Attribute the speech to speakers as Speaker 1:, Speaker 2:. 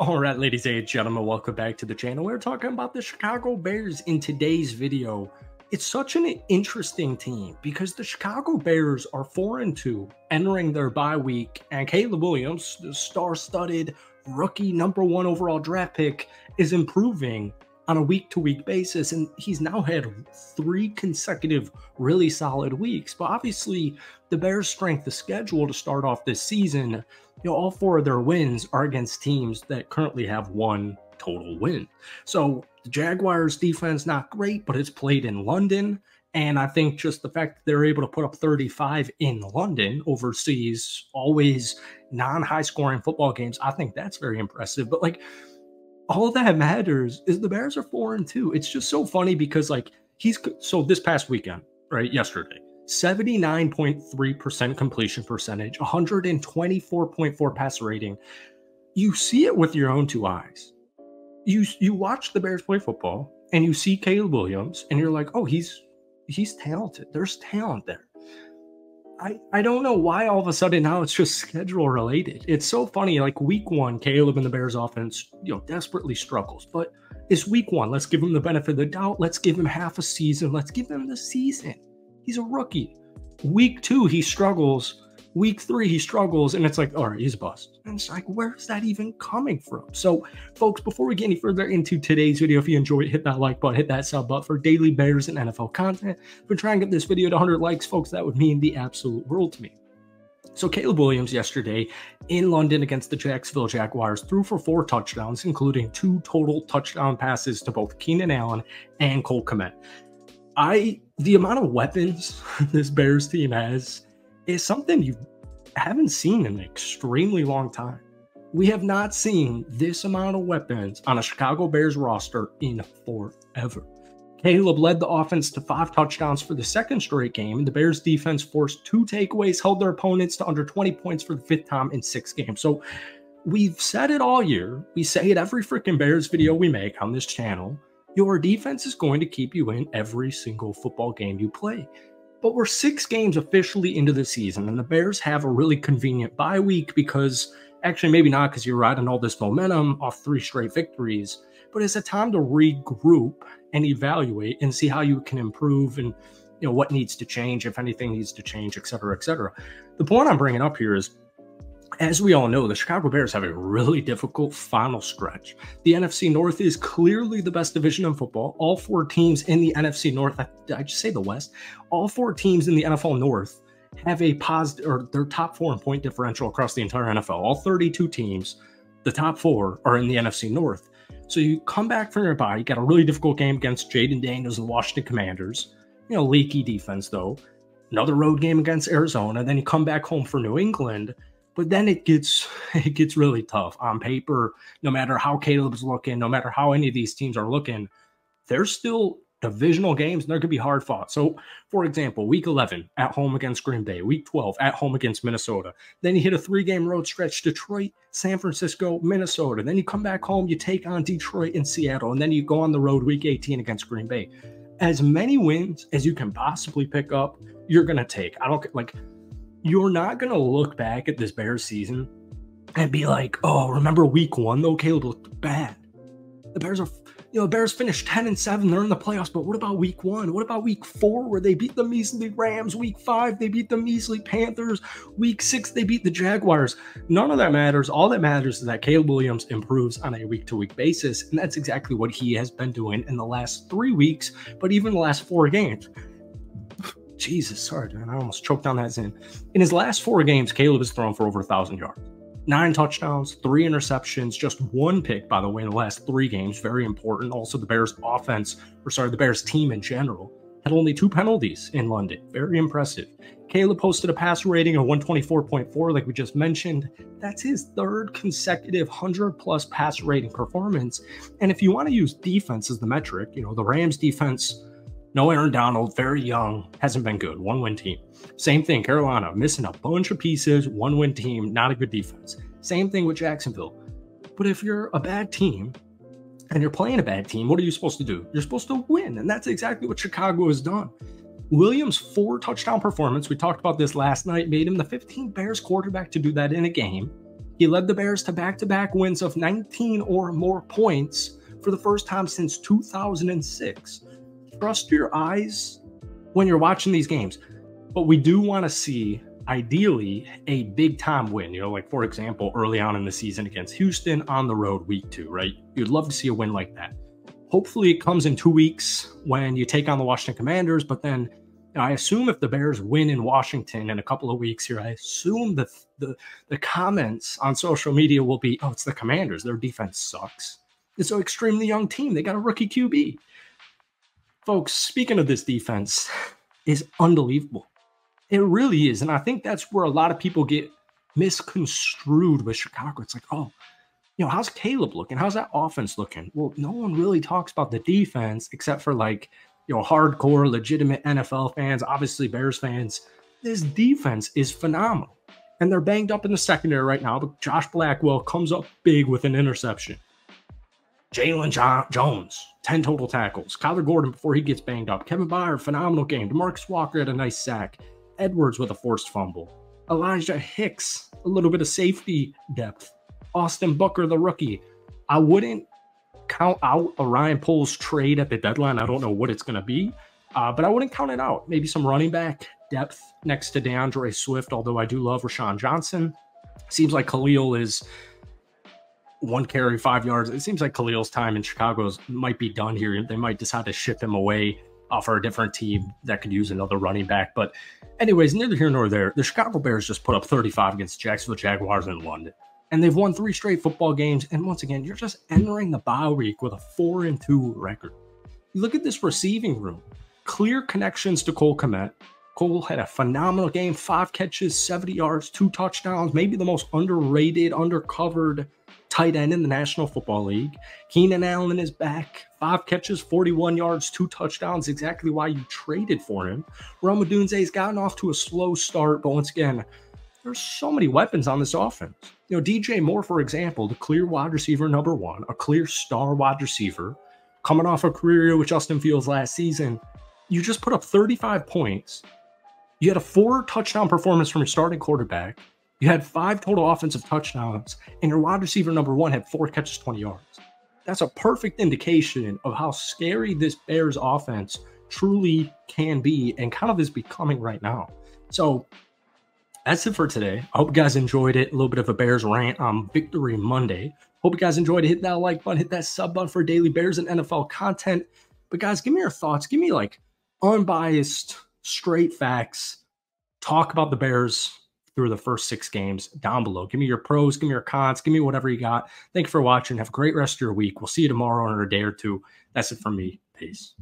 Speaker 1: All right, ladies and gentlemen, welcome back to the channel. We're talking about the Chicago Bears in today's video. It's such an interesting team because the Chicago Bears are 4-2 entering their bye week, and Caleb Williams, the star-studded rookie #1 overall draft pick, is improving on a week-to-week basis, and he's now had 3 consecutive really solid weeks. But obviously, the Bears' strength of schedule to start off this season, all 4 of their wins are against teams that currently have 1 total win. So the Jaguars' defense not great, but it's played in London, and I think just the fact that they're able to put up 35 in London overseas, always non-high-scoring football games, I think that's very impressive. But all that matters is the Bears are 4-2. It's just so funny because so this past weekend, right, yesterday, 79.3% completion percentage, 124.4 passer rating. You see it with your own 2 eyes. You watch the Bears play football and you see Caleb Williams and you're like, oh, he's talented. There's talent there. I don't know why all of a sudden now it's just schedule related. It's so funny. Like week 1, Caleb and the Bears offense, desperately struggles. But it's week 1. Let's give him the benefit of the doubt. Let's give him half a season. Let's give him the season. He's a rookie. Week 2, he struggles. Week 3, he struggles. And it's like, all right, he's a bust. And it's like, where's that even coming from? So, folks, before we get any further into today's video, if you enjoyed it, hit that like button, hit that sub button for daily Bears and NFL content. If we're trying to get this video to 100 likes, folks, that would mean the absolute world to me. So Caleb Williams yesterday in London against the Jacksonville Jaguars threw for 4 touchdowns, including 2 total touchdown passes to both Keenan Allen and Cole Kmet. The amount of weapons this Bears team has is something you haven't seen in an extremely long time. We have not seen this amount of weapons on a Chicago Bears roster in forever. Caleb led the offense to 5 touchdowns for the 2nd straight game, and the Bears defense forced 2 takeaways, held their opponents to under 20 points for the 5th time in 6 games. So we've said it all year. We say it every freaking Bears video we make on this channel. Your defense is going to keep you in every single football game you play. But we're 6 games officially into the season, and the Bears have a really convenient bye week because, actually maybe not because you're riding all this momentum off 3 straight victories, but it's a time to regroup and evaluate and see how you can improve and what needs to change, if anything needs to change, et cetera, et cetera. The point I'm bringing up here is, as we all know, the Chicago Bears have a really difficult final stretch. The NFC North is clearly the best division in football. All 4 teams in the NFC North, I just say the West, all 4 teams in the NFL North have a positive, or their top 4 in point differential across the entire NFL. All 32 teams, the top 4 are in the NFC North. So you come back from your bye, you got a really difficult game against Jaden Daniels and the Washington Commanders. Leaky defense though. Another road game against Arizona. Then you come back home for New England. But then it gets really tough on paper. No matter how Caleb's looking, no matter how any of these teams are looking, they're still divisional games and they're going to be hard fought. So, for example, week 11 at home against Green Bay, week 12 at home against Minnesota. Then you hit a 3-game road stretch, Detroit, San Francisco, Minnesota. Then you come back home, you take on Detroit and Seattle, and then you go on the road week 18 against Green Bay. As many wins as you can possibly pick up, you're going to take. You're not going to look back at this Bears season and be like, oh, remember week 1 though? Caleb looked bad. The Bears are, Bears finished 10-7. They're in the playoffs. But what about week 1? What about week 4 where they beat the measly Rams? Week 5, they beat the measly Panthers. Week 6, they beat the Jaguars. None of that matters. All that matters is that Caleb Williams improves on a week-to-week basis. And that's exactly what he has been doing in the last 3 weeks, but even the last 4 games. Jesus, sorry, man. I almost choked on that Zin. In his last 4 games, Caleb has thrown for over 1,000 yards. 9 touchdowns, 3 interceptions, just 1 pick, by the way, in the last 3 games. Very important. Also, the Bears the Bears team in general had only 2 penalties in London. Very impressive. Caleb posted a passer rating of 124.4, like we just mentioned. That's his 3rd consecutive 100-plus passer rating performance. And if you want to use defense as the metric, the Rams defense, no Aaron Donald, very young, hasn't been good. 1-win team. Same thing, Carolina, missing a bunch of pieces, 1-win team, not a good defense. Same thing with Jacksonville. But if you're a bad team and you're playing a bad team, what are you supposed to do? You're supposed to win, and that's exactly what Chicago has done. Williams' 4 touchdown performance, we talked about this last night, made him the 15th Bears quarterback to do that in a game. He He led the Bears to back-to-back wins of 19 or more points for the first time since 2006. Trust your eyes when you're watching these games. But we do want to see, ideally, a big-time win. Like, for example, early on in the season against Houston on the road week 2, right? You'd love to see a win like that. Hopefully it comes in 2 weeks when you take on the Washington Commanders, but then I assume if the Bears win in Washington in a couple of weeks here, I assume the comments on social media will be, oh, it's the Commanders. Their defense sucks. It's an extremely young team. They got a rookie QB. Folks, speaking of this defense, is unbelievable. It really is. And I think that's where a lot of people get misconstrued with Chicago. It's like, oh, how's Caleb looking? How's that offense looking? Well, no one really talks about the defense except for hardcore, legitimate NFL fans, obviously Bears fans. This defense is phenomenal. And they're banged up in the secondary right now, but Josh Blackwell comes up big with an interception. Jalen Jones, 10 total tackles. Kyler Gordon before he gets banged up. Kevin Byard, phenomenal game. DeMarcus Walker had a nice sack. Edwards with a forced fumble. Elijah Hicks, a little bit of safety depth. Austin Booker, the rookie. I wouldn't count out a Ryan Poles trade at the deadline. I don't know what it's going to be, but I wouldn't count it out. Maybe some running back depth next to DeAndre Swift, although I do love Rashawn Johnson. Seems like Khalil is 1 carry, 5 yards. It seems like Khalil's time in Chicago might be done here. They might decide to ship him away for a different team that could use another running back. But anyways, neither here nor there. The Chicago Bears just put up 35 against the Jacksonville Jaguars in London. And they've won 3 straight football games. And once again, you're just entering the bye week with a 4-2 record. You look at this receiving room. Clear connections to Cole Kmet. Cole had a phenomenal game. 5 catches, 70 yards, 2 touchdowns. Maybe the most underrated, undercovered tight end in the National Football League. Keenan Allen is back. 5 catches, 41 yards, 2 touchdowns. Exactly why you traded for him. Rome Odunze's gotten off to a slow start, but once again, there's so many weapons on this offense. DJ Moore, for example, the clear wide receiver number 1, a clear star wide receiver, coming off a career year with Justin Fields last season. You just put up 35 points. You had a 4 touchdown performance from your starting quarterback. You had 5 total offensive touchdowns, and your wide receiver number 1 had 4 catches, 20 yards. That's a perfect indication of how scary this Bears offense truly can be and kind of is becoming right now. So that's it for today. I hope you guys enjoyed it. A little bit of a Bears rant on Victory Monday. Hope you guys enjoyed it. Hit that like button, hit that sub button for daily Bears and NFL content. But guys, give me your thoughts. Give me unbiased, straight facts. Talk about the Bears through the first 6 games down below. Give me your pros, give me your cons, give me whatever you got. Thank you for watching. Have a great rest of your week. We'll see you tomorrow or in a day or two. That's it from me. Peace.